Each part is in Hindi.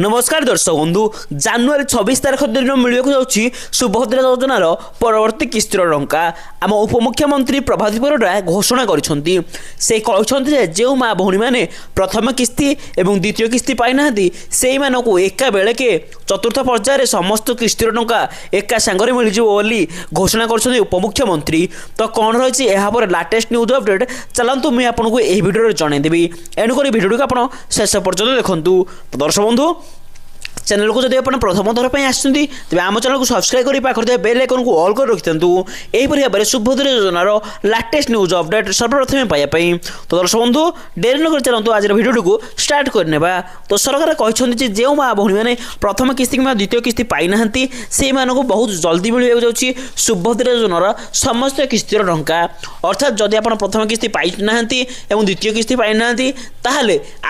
नमस्कार दर्शक बंधु जानुरी 26 तारिख दिन मिलवाक जाऊँगी सुभद्रा योजनार परवर्ती किस्तिर टंका आम उपमुख्यमंत्री प्रभात परिड़ा घोषणा कर जो माँ भौणी मैंने प्रथम किस्ती और द्वितीय किस्ती पाई ना से एका बेलके चतुर्थ पर्यायर समस्त किस्तिर टंका एका सांगरे मिल घोषणा कर उपमुख्यमंत्री। तो कौन रही है लाटेस्ट न्यूज अपडेट चलतु मुझे आपको यह भिडियो जनईदेवी एणुक भिडियो को आप शेष पर्यटन देखूँ। दर्शक बंधु चैनल को जब आप प्रथम थर पर आसुँच तेज आम चैनल को सब्सक्राइब कर पाखे बेल आइकन को ऑल कर रखि यहीपरि भाव में सुभद्रा योजनार लाटेस्ट न्यूज अपडेट सर्वप्रथम पाइबापी। तो दर्शक बंधु डेरी नक चलतु आज भिडियो को स्टार्ट करने। तो सरकार कहते जो माँ भौणी मैंने प्रथम किस्ती कि द्वितीय किस्ती पाई ना से बहुत जल्दी मिलवाक जाऊँगी सुभद्रा योजनार समस्त किस्तिर टंका। अर्थात जदि आप प्रथम किस्ती पाई ना द्वितीय किस्ती पाई ना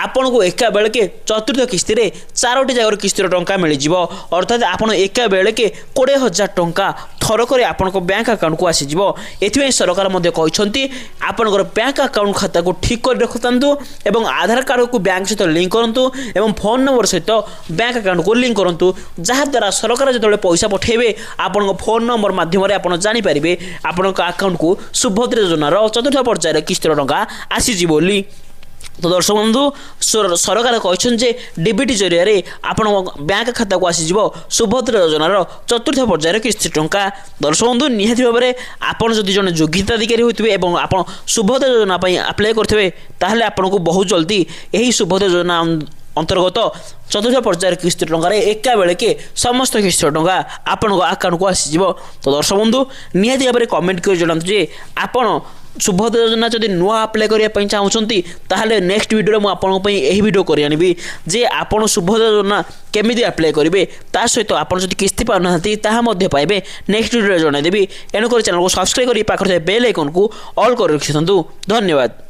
आपन को एका बेलके चतुर्थ किस्ती में 4टी जगह किस्तिर टंका मिल जाव। अर्थात आप एका बेलके 20,000 टंका थरक आपण बैंक अकाउंट को आसीज। एथि सरकार कहते आपंकर बैंक अकाउंट खाता को ठीक कर रखुतु और आधार कार्ड को बैंक सहित लिंक करूँ और फोन नंबर सहित बैंक अकाउंट को लिंक करूँ जहाद्वारा सरकार जो पैसा पठेबे आपण फोन नंबर मध्यम आप जानीपारे आपण अकाउंट को सुभद्रा योजनार चतुर्थ पर्यायर किस्तिर टंका आसीज बोली। तो दर्शक बंधु सरकार कहते डीबीटी जरिया आपण बैंक खाता को आसीज सुभद्रा योजनार चतुर्थ पर्यायर किस्ती टंका। दर्शक बंधु निहाती भाव में आपड़ जदि जन योग्यताधिकारी होते आप सुभद्रा योजना आप्लाय करेंगे ताहले आपन को बहुत जल्दी यही सुभद्रा योजना अंतर्गत चतुर्थ पर्यायर किस्ती टंकार एका बेलके समस्त किस्ती टंका आपण अकाउंट को आसीज। तो दर्शक बंधु निहाती भाव में कमेंट कर जनातु जे आपण सुभद्रा योजना जब नुआ आप्लाय करने चाहते ताहले नेक्स्ट वीडियो में आपंप यही वीडियो कर आनी जे आपड़ सुभद्रा योजना केमी आप्लाय करेंगे ता सहित आप किस्ती पाना पाइबे नेक्स्ट वीडियो जनईदेवी। एणुक चैनल को सब्सक्राइब कर पाखे बेल आइकन को ऑल कर रखि। धन्यवाद।